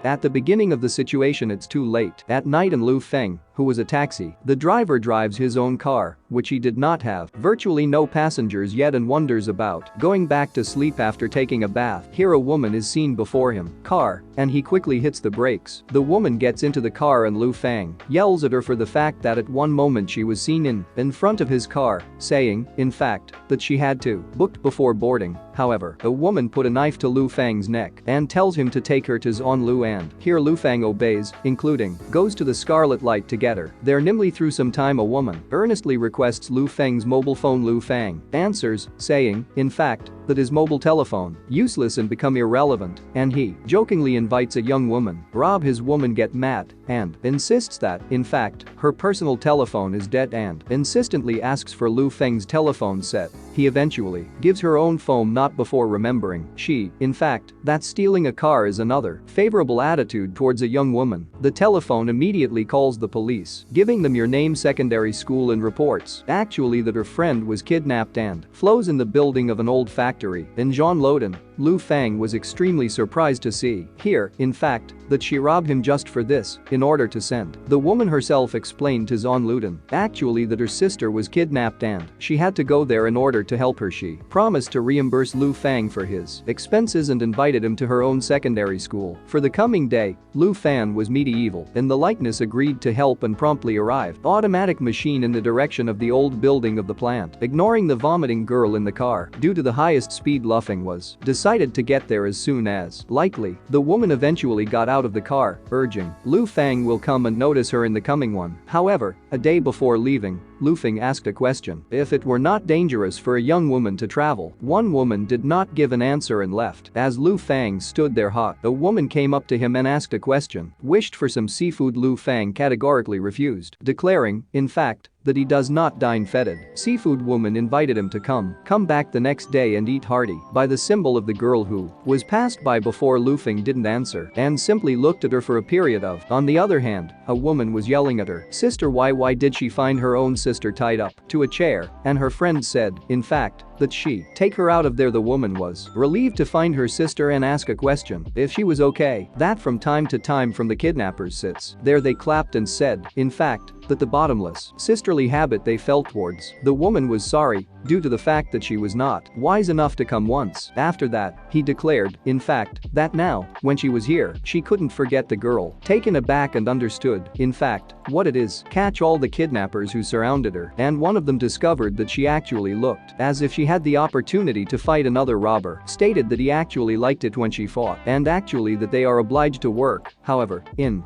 At the beginning of the situation it's too late at night and Lu Feng, who was a taxi, the driver drives his own car, which he did not have, virtually no passengers yet and wonders about going back to sleep after taking a bath. Here a woman is seen before him, car, and he quickly hits the brakes. The woman gets into the car and Lu Feng yells at her for the fact that at one moment she was seen in front of his car, saying, in fact, that she had to booked before boarding. However, a woman put a knife to Lu Feng's neck and tells him to take her to Zhonlu and here Lu Feng obeys, including goes to the Scarlet Light to get her. There nimbly through some time a woman earnestly requests Lu Feng's mobile phone. Lu Feng answers, saying, in fact, that his mobile telephone useless and become irrelevant, and he jokingly invites a young woman rob his woman get mad and insists that, in fact, her personal telephone is dead and insistently asks for Lu Feng's telephone set. He eventually gives her own phone not before remembering she, in fact, that stealing a car is another favorable attitude towards a young woman. The telephone immediately calls the police, giving them your name secondary school and reports actually that her friend was kidnapped and flows in the building of an old factory in Zhonloden. Lu Feng was extremely surprised to see here, in fact, that she robbed him just for this, in order to send. The woman herself explained to Zhonloden actually that her sister was kidnapped and she had to go there in order to help her. She promised to reimburse Lu Feng for his expenses and invited him to her own secondary school. For the coming day, Lu Feng was medieval and the likeness agreed to help and promptly arrived. Automatic machine in the direction of the old building of the plant, ignoring the vomiting girl in the car due to the highest speed. Lu Feng was decided to get there as soon as likely. The woman eventually got out of the car, urging Lu Feng will come and notice her in the coming one. However, a day before leaving, Lu Feng asked a question if it were not dangerous for a young woman to travel. One woman did not give an answer and left. As Lu Feng stood there hot, a woman came up to him and asked a question, wished for some seafood. Lu Feng categorically refused, declaring, in fact, that he does not dine fetid. Seafood woman invited him to come back the next day and eat hearty by the symbol of the girl who was passed by before. Lu Feng didn't answer and simply looked at her for a period of. On the other hand, a woman was yelling at her sister why did she find her own sister tied up to a chair, and her friend said, in fact, that she take her out of there. The woman was relieved to find her sister and ask a question if she was okay. That from time to time from the kidnappers sits there they clapped and said, in fact, that the bottomless sisterly habit they felt towards the woman was sorry due to the fact that she was not wise enough to come once. After that, he declared, in fact, that now, when she was here, she couldn't forget the girl. Taken aback and understood, in fact, what it is, catch all the kidnappers who surrounded her, and one of them discovered that she actually looked as if she had the opportunity to fight another robber, stated that he actually liked it when she fought, and actually that they are obliged to work. However,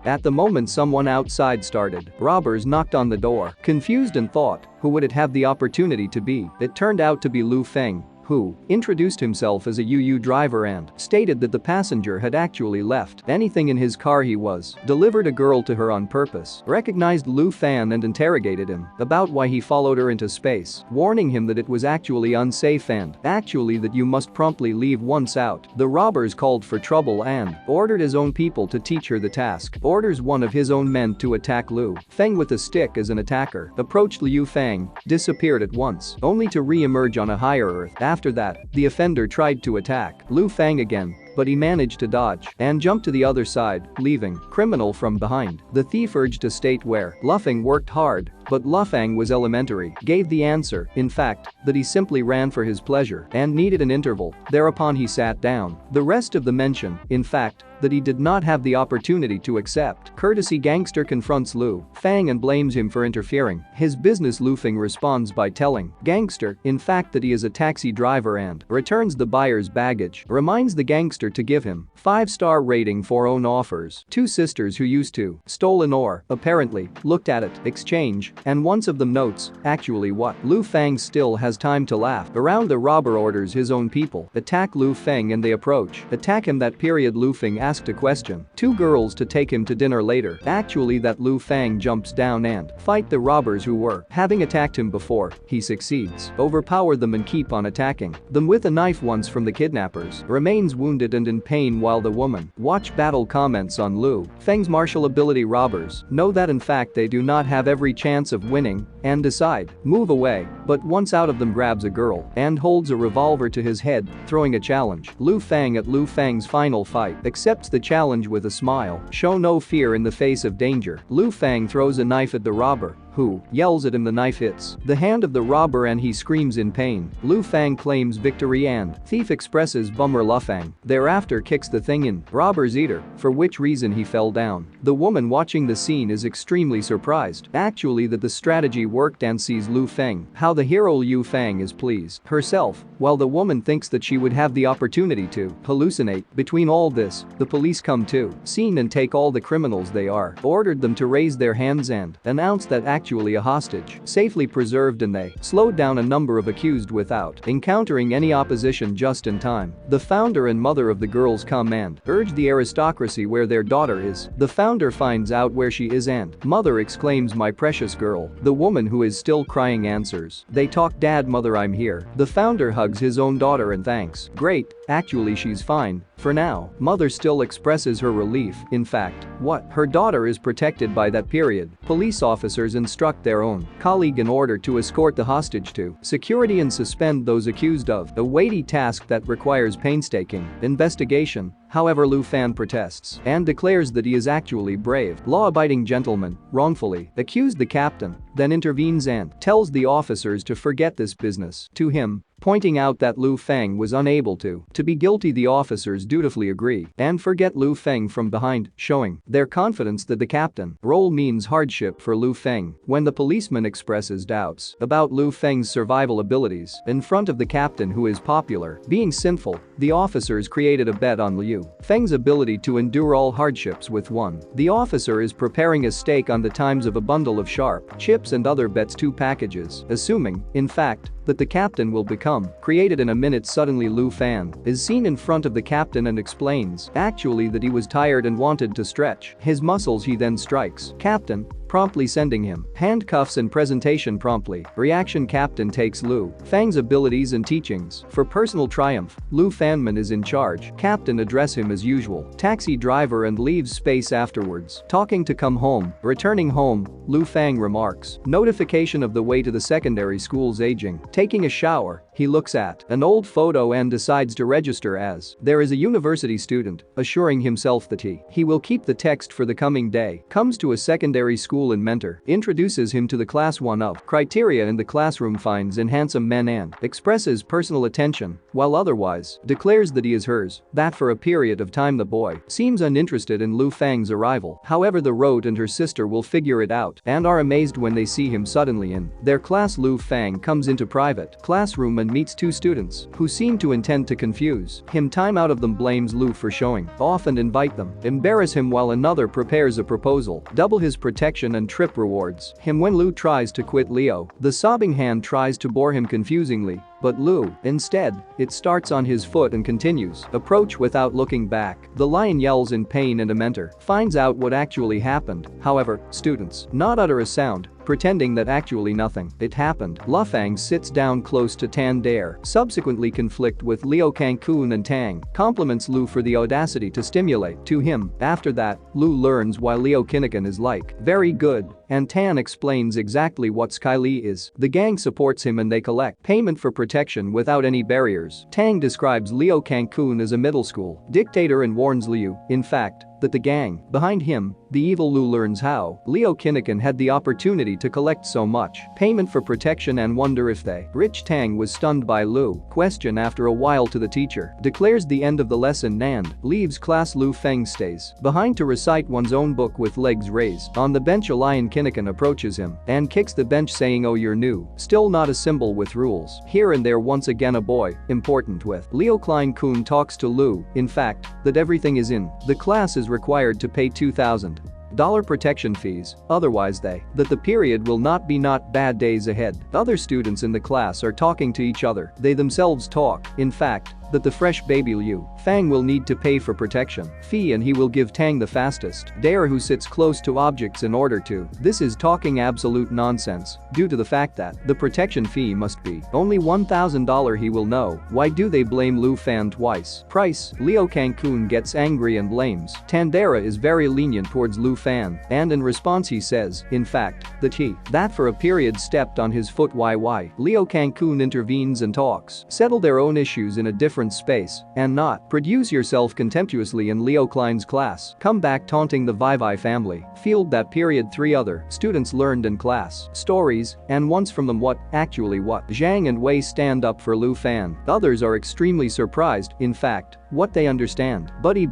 at the moment someone outside started. Robbers knocked on the door, confused and thought, who would it have the opportunity to be? It turned out to be Lu Feng, who introduced himself as a UU driver and stated that the passenger had actually left anything in his car. He was delivered a girl to her on purpose, recognized Lu Fan and interrogated him about why he followed her into space, warning him that it was actually unsafe and actually that you must promptly leave once out. The robbers called for trouble and ordered his own people to teach her the task. Orders one of his own men to attack Lu Feng with a stick as an attacker approached Liu Feng, disappeared at once, only to re-emerge on a higher earth. After that, the offender tried to attack Lu Feng again, but he managed to dodge and jump to the other side, leaving criminal from behind. The thief urged a state where Lu Feng worked hard, but Lu Feng was elementary, gave the answer, in fact, that he simply ran for his pleasure and needed an interval. Thereupon he sat down. The rest of the mention, in fact, that he did not have the opportunity to accept. Courtesy gangster confronts Lu Feng and blames him for interfering his business. Lu Feng responds by telling gangster, in fact, that he is a taxi driver and returns the buyer's baggage, reminds the gangster to give him 5-star rating for own offers. Two sisters who used to stolen or apparently looked at it, exchange, and once of them notes actually what Lu Feng still has time to laugh around. The robber orders his own people attack Lu Feng and they approach attack him. That period Lu Feng asked a question. Two girls to take him to dinner later. Actually that Lu Feng jumps down and fight the robbers who were having attacked him before. He succeeds, overpower them and keep on attacking them with a knife. Once from the kidnappers remains wounded and in pain while the woman watch battle. Comments on Lu Feng's martial ability. Robbers know that in fact they do not have every chance chance of winning and decide, move away, but once out of them grabs a girl and holds a revolver to his head, throwing a challenge. Lu Fang at Lu Fang's final fight accepts the challenge with a smile, show no fear in the face of danger. Lu Fang throws a knife at the robber, who yells at him. The knife hits the hand of the robber and he screams in pain. Lu Fang claims victory and thief expresses bummer Lu Fang. Thereafter kicks the thing in robber's ear, for which reason he fell down. The woman watching the scene is extremely surprised, actually, that the strategy worked and sees Lu Fang how the hero Lu Fang is pleased herself, while the woman thinks that she would have the opportunity to hallucinate. Between all this, the police come to scene and take all the criminals they are, ordered them to raise their hands and announce that actually a hostage safely preserved, and they slowed down a number of accused without encountering any opposition just in time. The founder and mother of the girls come and urge the aristocracy where their daughter is. The founder finds out where she is and mother exclaims, "My precious girl." The woman, who is still crying, answers, "They talk, Dad, Mother, I'm here." The founder hugs his own daughter and thanks, "Great, actually she's fine for now." Mother still expresses her relief. In fact, her daughter is protected by that period. Police officers instruct their own colleague in order to escort the hostage to security and suspend those accused of a weighty task that requires painstaking investigation. However, Lu Fan protests and declares that he is actually brave, law-abiding gentleman, wrongfully accused the captain, then intervenes and tells the officers to forget this business to him, pointing out that Lu Feng was unable to be guilty. The officers dutifully agree and forget Lu Feng from behind, showing their confidence that the captain role means hardship for Lu Feng. When the policeman expresses doubts about Lu Feng's survival abilities in front of the captain, who is popular being sinful, the officers created a bet on Liu Feng's ability to endure all hardships with one. The officer is preparing a stake on the times of a bundle of sharp chips and other bets, 2 packages, assuming, in fact, that the captain will become created in a minute. Suddenly Lu Fan is seen in front of the captain and explains actually that he was tired and wanted to stretch his muscles. He then strikes captain, promptly sending him handcuffs and presentation promptly. Reaction: captain takes Lu Fang's abilities and teachings for personal triumph. Lu Fanman is in charge. Captain address him as usual taxi driver and leaves space afterwards, talking to come home. Returning home, Lu Fang remarks notification of the way to the secondary school's aging. Taking a shower, he looks at an old photo and decides to register as there is a university student, assuring himself that he will keep the text for the coming day. Comes to a secondary school and mentor introduces him to the class 1 of criteria in the classroom, finds in handsome men and expresses personal attention, while otherwise declares that he is hers. That for a period of time the boy seems uninterested in Lu Fang's arrival. However, the Road and her sister will figure it out and are amazed when they see him suddenly in their class. Lu Fang comes into private classroom and meets 2 students who seem to intend to confuse him. Time out of them blames Lu for showing off and invite them embarrass him, while another prepares a proposal, double his protection and trip rewards him. When Lu tries to quit Leo, the sobbing hand tries to bore him confusingly, but Lu, instead, it starts on his foot and continues approach without looking back. The lion yells in pain and a mentor finds out what actually happened. However, students not utter a sound, pretending that actually nothing it happened. Lu Fang sits down close to Tan Dare, subsequently conflict with Leo Cancun, and Tang compliments Lu for the audacity to stimulate to him. After that, Lu learns why Leo Kinnikin is like very good, and Tan explains exactly what Sky Lee is. The gang supports him and they collect payment for protection without any barriers. Tang describes Leo Cancun as a middle school dictator and warns Liu, in fact, that the gang behind him, the evil Lu, learns how Leo Kinnikin had the opportunity to collect so much payment for protection and wonder if they rich. Tang was stunned by Lu question after a while to the teacher, declares the end of the lesson and leaves class. Lu Feng stays behind to recite one's own book with legs raised. On the bench, a lion Kinnikin approaches him and kicks the bench, saying, "Oh, you're new, still not a symbol with rules." Here and there once again a boy important with Leo Klein Kun talks to Lu, in fact, that everything is in the class is required to pay $2,000 protection fees, otherwise that the period will not bad days ahead. Other students in the class are talking to each other. They themselves talk. In fact, that the fresh baby Liu Fang will need to pay for protection fee and he will give Tang the fastest dare who sits close to objects in order to. This is talking absolute nonsense due to the fact that the protection fee must be only $1,000. He will know. Why do they blame Lu Fan twice? Price. Liu Kangkun gets angry and blames. Tandera is very lenient towards Lu Fan and in response he says, in fact, that for a period stepped on his foot. Why? Liu Kangkun intervenes and talks. Settle their own issues in a different space and not produce yourself contemptuously in Leo Klein's class. Come back taunting the Vivai family. Field that period 3 other students learned in class stories and once from them what Zhang and Wei stand up for Lu Fan. Others are extremely surprised, in fact, what they understand. Buddy,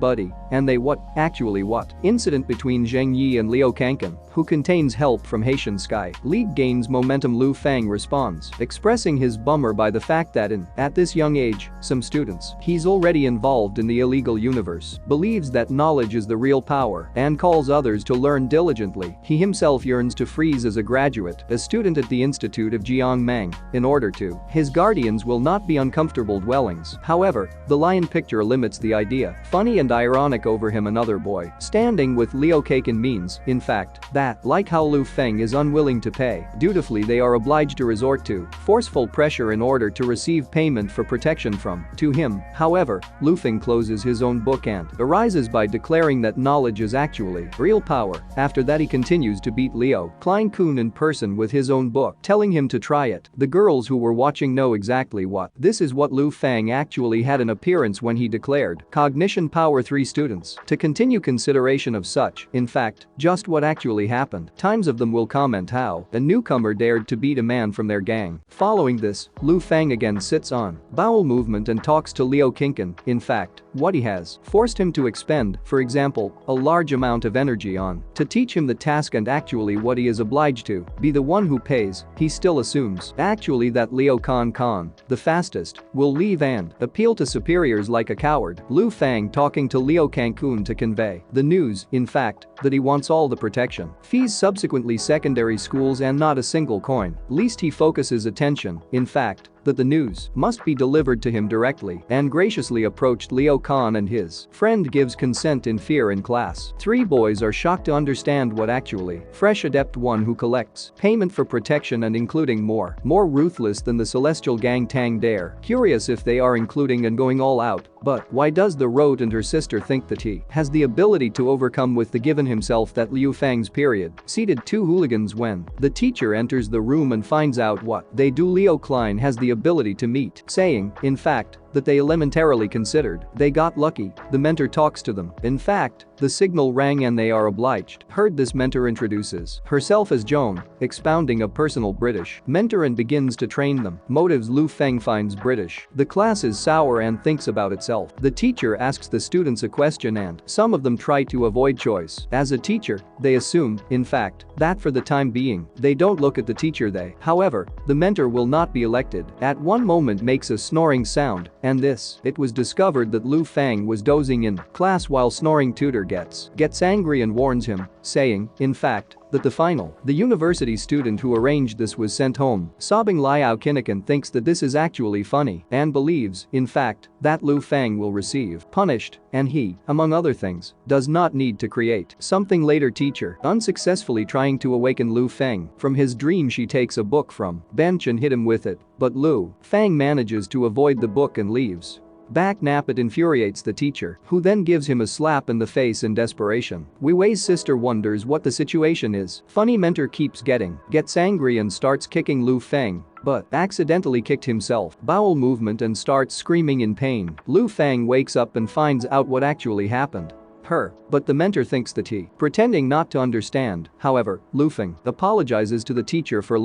and they what? Incident between Zheng Yi and Liu Kangkun, who contains help from Haitian Sky League gains momentum. Lu Fang responds, expressing his bummer by the fact that at this young age, some students he's already involved in the illegal universe, believes that knowledge is the real power and calls others to learn diligently. He himself yearns to freeze as a graduate, a student at the Institute of Jiangmeng, in order to. His guardians will not be uncomfortable dwellings. However, the lion picture limits the idea. Funny and ironic over him another boy standing with Liu Kangkun means, in fact, that, like how Lu Feng is unwilling to pay, dutifully they are obliged to resort to forceful pressure in order to receive payment for protection from to him. However, Lu Feng closes his own book and arises by declaring that knowledge is actually real power. After that he continues to beat Liu Kangkun in person with his own book, telling him to try it. The girls who were watching know exactly what this is. What Lu Feng actually had an appearance when he declared cognition power 3 students to continue consideration of such, in fact, just what actually happened. Times of them will comment how a newcomer dared to beat a man from their gang. Following this, Lu Feng again sits on bowel movement and talks to Liu Kangkun, in fact, what he has forced him to expend, for example, a large amount of energy on to teach him the task and actually what he is obliged to be the one who pays. He still assumes actually that Liu Kangkun, the fastest, will leave and appeal to superiors like a coward. Lu Feng talking to Liu Kangkun to convey the news, in fact, that he wants all the protection fees subsequently secondary schools and not a single coin. Least he focuses attention, in fact, that the news must be delivered to him directly and graciously approached Liu Khan and his friend gives consent in fear in class. 3 boys are shocked to understand what actually fresh adept one who collects payment for protection and including more ruthless than the celestial gang Tang Dare. Curious if they are including and going all out, but why does the Rote and her sister think that he has the ability to overcome with the given himself that Liu Fang's period seated 2 hooligans when the teacher enters the room and finds out what they do. Leo Klein has the ability to meet, saying, in fact, that they elementarily considered they got lucky. The mentor talks to them. In fact, the signal rang and they are obliged. Heard this mentor introduces herself as Joan, expounding a personal British mentor and begins to train them. Motives Lu Feng finds British. The class is sour and thinks about itself. The teacher asks the students a question and some of them try to avoid choice. As a teacher, they assume, in fact, that for the time being, they don't look at the teacher however, the mentor will not be elected. At one moment makes a snoring sound and it was discovered that Lu Feng was dozing in class while snoring. Tutor gets angry and warns him, saying, in fact, that the university student who arranged this was sent home. Sobbing Liao Kinnikin thinks that this is actually funny and believes, in fact, that Lu Feng will receive punished and he, among other things, does not need to create something later. Teacher unsuccessfully trying to awaken Lu Feng from his dream. She takes a book from bench and hit him with it, but Lu Feng manages to avoid the book and leaves. Back nap. It infuriates the teacher, who then gives him a slap in the face in desperation. Wei Wei's sister wonders what the situation is. Funny mentor gets angry and starts kicking Lu Feng, but accidentally kicked himself. Bowel movement and starts screaming in pain. Lu Feng wakes up and finds out what actually happened. But the mentor thinks that he pretending not to understand. However, Lu Feng apologizes to the teacher for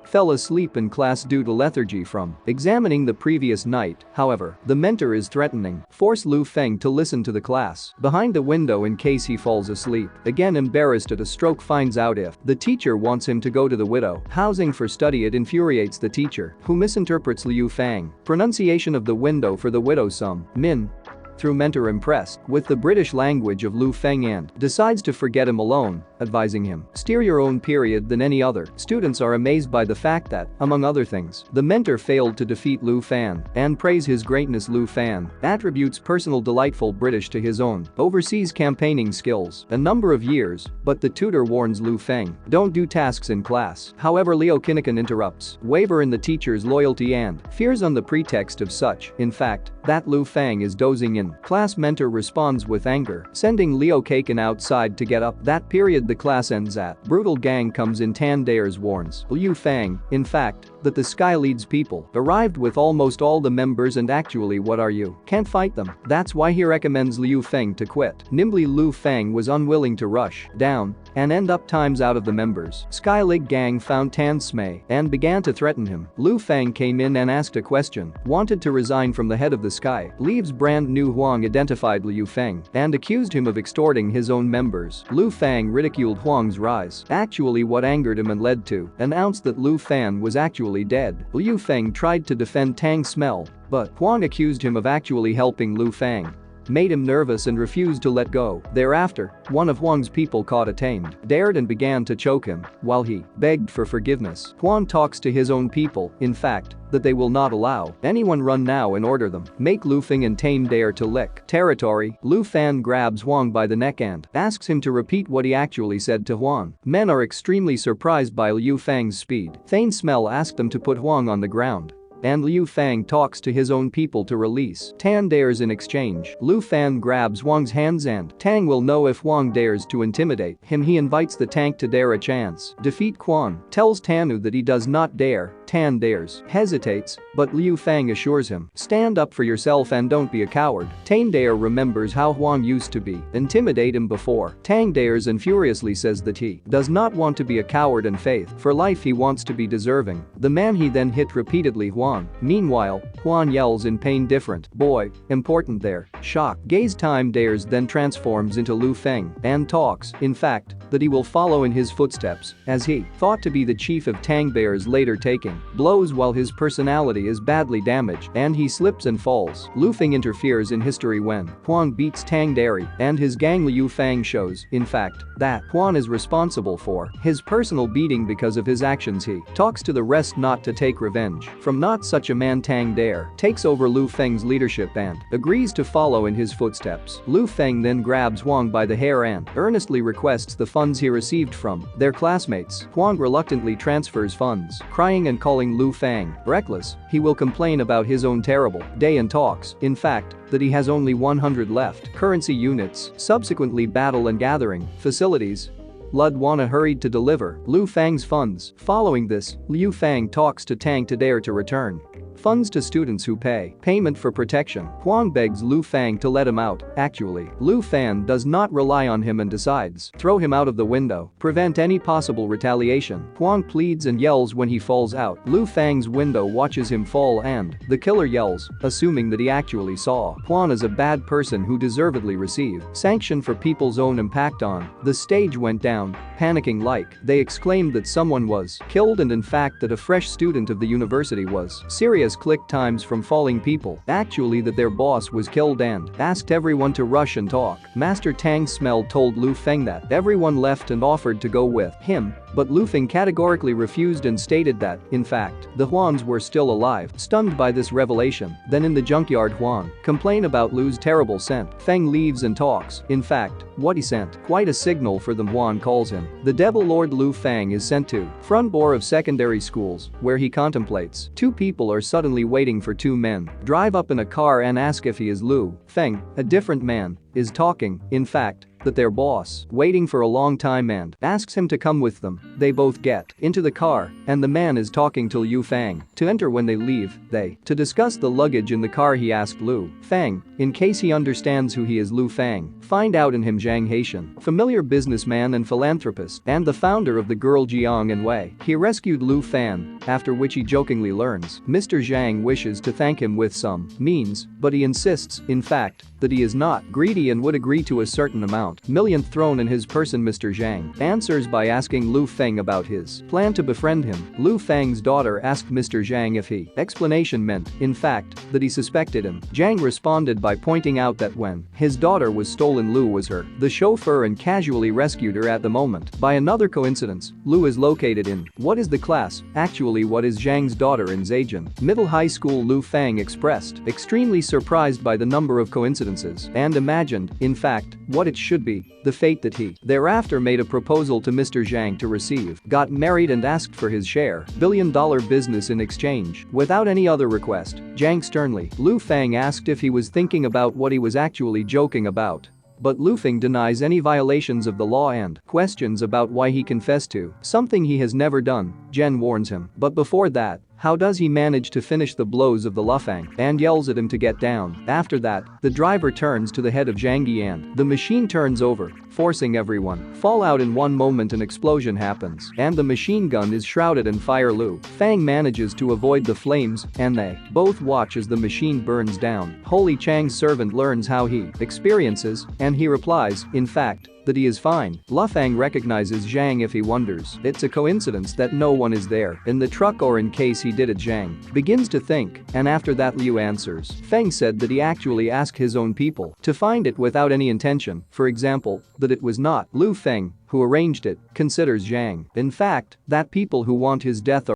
fell asleep in class due to lethargy from examining the previous night. However, the mentor is threatening force Lu Feng to listen to the class behind the window in case he falls asleep. Again embarrassed at a stroke, finds out if the teacher wants him to go to the widow housing for study. It infuriates the teacher, who misinterprets Liu Feng pronunciation of the window for the widow. Some Min through mentor impressed with the British language of Lu Feng and decides to forget him alone, advising him, steer your own period than any other. Students are amazed by the fact that, among other things, the mentor failed to defeat Lu Fan and praise his greatness. Lu Fan attributes personal delightful British to his own overseas campaigning skills a number of years, but the tutor warns Lu Feng, don't do tasks in class. However, Leo Kinnikin interrupts, waver in the teacher's loyalty and fears on the pretext of such, in fact, that Lu Feng is dozing in. Class mentor responds with anger, sending Leo Kinnikin outside to get up. That period the class ends at. Brutal gang comes in. Tan Dares warns Liu Fang, in fact, that the Sky Leads people arrived with almost all the members and actually what are you? Can't fight them. That's why he recommends Liu Feng to quit. Nimbly Lu Feng was unwilling to rush down and end up times out of the members. Sky League gang found Tan Smei and began to threaten him. Lu Feng came in and asked a question, wanted to resign from the head of the Sky Leaves brand new. Huang identified Liu Feng and accused him of extorting his own members. Lu Feng ridiculed Huang's rise. Actually what angered him and led to announced that Lu Fan was actually dead. Liu Feng tried to defend Tang Smell, but Huang accused him of actually helping Lu Feng. Made him nervous and refused to let go. Thereafter, one of Huang's people caught a tamed, dared and began to choke him while he begged for forgiveness. Huang talks to his own people, in fact, that they will not allow anyone run now and order them make Lu Feng and tame dare to lick territory. Lu Fan grabs Huang by the neck and asks him to repeat what he actually said to Huang. Men are extremely surprised by Liu Fang's speed. Thane Smell asked them to put Huang on the ground. And Liu Fang talks to his own people to release Tan dares in exchange. Lu Fan grabs Huang's hands and Tang will know if Huang dares to intimidate him. He invites the tank to dare a chance. Defeat Quan tells Tanu that he does not dare. Tan dares, hesitates, but Liu Fang assures him, stand up for yourself and don't be a coward. Tang dare remembers how Huang used to be, intimidate him before. Tang dares and furiously says that he does not want to be a coward and faith for life he wants to be deserving. The man he then hit repeatedly Huang. Meanwhile, Huan yells in pain different, boy, important there, shock. Gaze time dares then transforms into Lu Feng and talks, in fact, that he will follow in his footsteps as he thought to be the chief of Tang Bears later taking blows while his personality is badly damaged and he slips and falls. Lu Feng interferes in history when Huan beats Tang Dari and his gang. Liu Fang shows, in fact, that Huan is responsible for his personal beating because of his actions. He talks to the rest not to take revenge from not such a man. Tang Dare takes over Lu Feng's leadership and agrees to follow in his footsteps. Lu Feng then grabs Huang by the hair and earnestly requests the funds he received from their classmates. Huang reluctantly transfers funds, crying and calling Lu Feng reckless. He will complain about his own terrible day and talks, in fact, that he has only 100 left. Currency units, subsequently battle and gathering facilities. Ludwana hurried to deliver Lu Fang's funds. Following this, Liu Fang talks to Tang to dare to return funds to students who pay payment for protection. Huang begs Lu Fang to let him out. Actually, Lu Fan does not rely on him and decides throw him out of the window, prevent any possible retaliation. Huang pleads and yells when he falls out. Lu Fang's window watches him fall and the killer yells, assuming that he actually saw Huang as a bad person who deservedly received sanction for people's own impact on the stage went down, panicking like they exclaimed that someone was killed and in fact that a fresh student of the university was serious click times from falling people, actually that their boss was killed and asked everyone to rush and talk. Master Tang Smell told Lu Feng that everyone left and offered to go with him, but Lu Feng categorically refused and stated that, in fact, the Huans were still alive. Stunned by this revelation, then in the junkyard Huan complain about Lu's terrible scent. Feng leaves and talks, in fact, what he sent, quite a signal for them. Huan calls him. The Devil Lord Lu Feng is sent to front door of secondary schools, where he contemplates. Two people are suddenly waiting for two men, drive up in a car and ask if he is Lu Feng. A different man is talking, in fact, that their boss, waiting for a long time and asks him to come with them. They both get into the car and the man is talking to Liu Fang to enter. When they leave, to discuss the luggage in the car. He asked Lu Fang in case he understands who he is. Lu Fang find out in him Zhang Haitian, familiar businessman and philanthropist and the founder of the girl Jiang and Wei. He rescued Lu Fan, after which he jokingly learns Mr. Zhang wishes to thank him with some means, but he insists, in fact, that he is not greedy and would agree to a certain amount. paramount millionth throne in his person. Mr. Zhang answers by asking Lu Feng about his plan to befriend him. Lu Feng's daughter asked Mr. Zhang if he explanation meant, in fact, that he suspected him. Zhang responded by pointing out that when his daughter was stolen, Lu was the chauffeur and casually rescued her at the moment. By another coincidence, Lu is located in what is the class, actually what is Zhang's daughter in Zhejian Middle High School. Lu Feng expressed extremely surprised by the number of coincidences and imagined, in fact, what it should be, the fate that he thereafter made a proposal to Mr. Zhang to receive, got married and asked for his share, billion-dollar business in exchange. Without any other request, Zhang sternly, Lu Feng asked if he was thinking about what he was actually joking about. But Lu Feng denies any violations of the law and questions about why he confessed to something he has never done. Jen warns him, but before that, how does he manage to finish the blows of the Lufang and yells at him to get down. After that, the driver turns to the head of Zhangyi and the machine turns over, forcing everyone fall out. In one moment an explosion happens and the machine gun is shrouded in fire. Lu Fang manages to avoid the flames and they both watch as the machine burns down. Holy Chang's servant learns how he experiences and he replies, in fact, that he is fine. Lu Fang recognizes Zhang if he wonders it's a coincidence that no one is there in the truck or in case he did it. Zhang begins to think and after that Liu answers. Feng said that he actually asked his own people to find it without any intention, for example, that it was not Lu Feng who arranged it, considers Zhang. In fact, that people who want his death are